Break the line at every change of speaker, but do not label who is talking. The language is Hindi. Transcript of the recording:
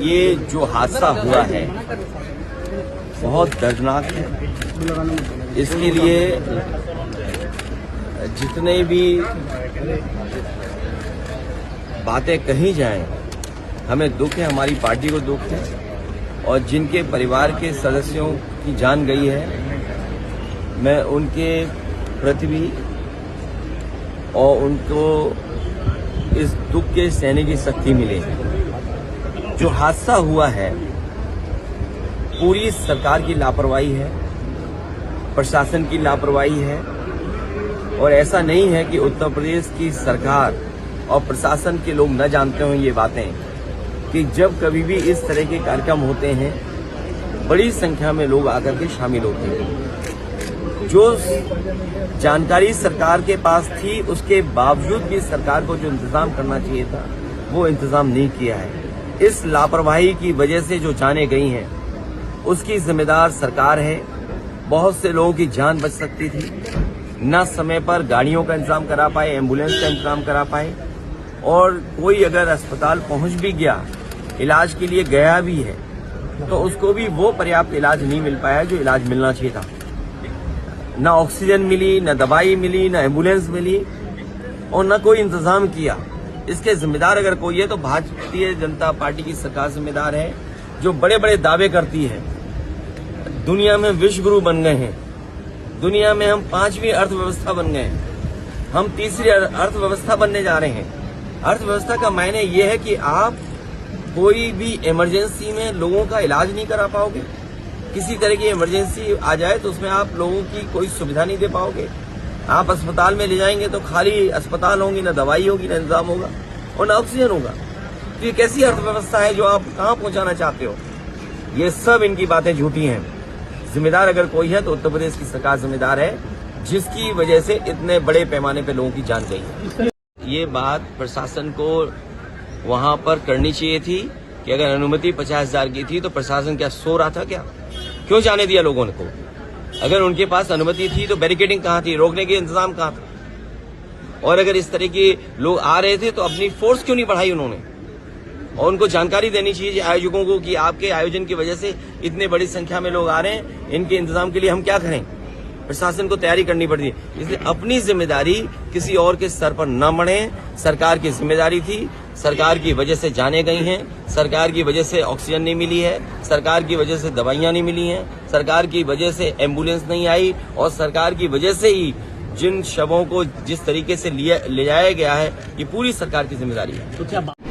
ये जो हादसा हुआ है बहुत दर्दनाक है। इसके लिए जितने भी बातें कही जाएं, हमें दुख है, हमारी पार्टी को दुख है, और जिनके परिवार के सदस्यों की जान गई है, मैं उनके प्रति भी और उनको इस दुख के सहने की शक्ति मिले। जो हादसा हुआ है पूरी सरकार की लापरवाही है, प्रशासन की लापरवाही है, और ऐसा नहीं है कि उत्तर प्रदेश की सरकार और प्रशासन के लोग न जानते हों ये बातें कि जब कभी भी इस तरह के कार्यक्रम होते हैं बड़ी संख्या में लोग आकर के शामिल होते हैं। जो जानकारी सरकार के पास थी उसके बावजूद भी सरकार को जो इंतजाम करना चाहिए था वो इंतजाम नहीं किया है। इस लापरवाही की वजह से जो जानें गई हैं उसकी जिम्मेदार सरकार है। बहुत से लोगों की जान बच सकती थी, न समय पर गाड़ियों का इंतजाम करा पाए, एम्बुलेंस का इंतजाम करा पाए, और कोई अगर अस्पताल पहुंच भी गया, इलाज के लिए गया भी है, तो उसको भी वो पर्याप्त इलाज नहीं मिल पाया जो इलाज मिलना चाहिए था। न ऑक्सीजन मिली, न दवाई मिली, न एम्बुलेंस मिली, और न कोई इंतजाम किया। इसके जिम्मेदार अगर कोई है तो भारतीय जनता पार्टी की सरकार जिम्मेदार है, जो बड़े बड़े दावे करती है। दुनिया में विश्व गुरु बन गए हैं, दुनिया में हम 5वीं अर्थव्यवस्था बन गए हैं, हम 3री अर्थव्यवस्था बनने जा रहे हैं। अर्थव्यवस्था का मायने ये है कि आप कोई भी इमरजेंसी में लोगों का इलाज नहीं करा पाओगे। किसी तरह की इमरजेंसी आ जाए तो उसमें आप लोगों की कोई सुविधा नहीं दे पाओगे। आप अस्पताल में ले जाएंगे तो खाली अस्पताल होंगी, न दवाई होगी, न इंतजाम होगा, और न ऑक्सीजन होगा। तो ये कैसी अर्थव्यवस्था है जो आप कहाँ पहुंचाना चाहते हो? ये सब इनकी बातें झूठी हैं। जिम्मेदार अगर कोई है तो उत्तर प्रदेश की सरकार जिम्मेदार है, जिसकी वजह से इतने बड़े पैमाने पे लोगों की जान गई है। ये बात प्रशासन को वहां पर करनी चाहिए थी कि अगर अनुमति 50,000 की थी तो प्रशासन क्या सो रहा था क्या? क्यों जाने दिया लोगों को? अगर उनके पास अनुमति थी तो बैरिकेडिंग कहाँ थी, रोकने के इंतजाम कहाँ था? और अगर इस तरह के लोग आ रहे थे तो अपनी फोर्स क्यों नहीं बढ़ाई उन्होंने? और उनको जानकारी देनी चाहिए आयोजकों को कि आपके आयोजन की वजह से इतने बड़ी संख्या में लोग आ रहे हैं, इनके इंतजाम के लिए हम क्या करें? प्रशासन को तैयारी करनी पड़ती है। इसलिए अपनी जिम्मेदारी किसी और के सर पर न मढ़े। सरकार की जिम्मेदारी थी, सरकार की वजह से जाने गई हैं, सरकार की वजह से ऑक्सीजन नहीं मिली है, सरकार की वजह से दवाइयां नहीं मिली हैं, सरकार की वजह से एम्बुलेंस नहीं आई, और सरकार की वजह से ही जिन शवों को जिस तरीके से ले जाया गया है, ये पूरी सरकार की जिम्मेदारी है।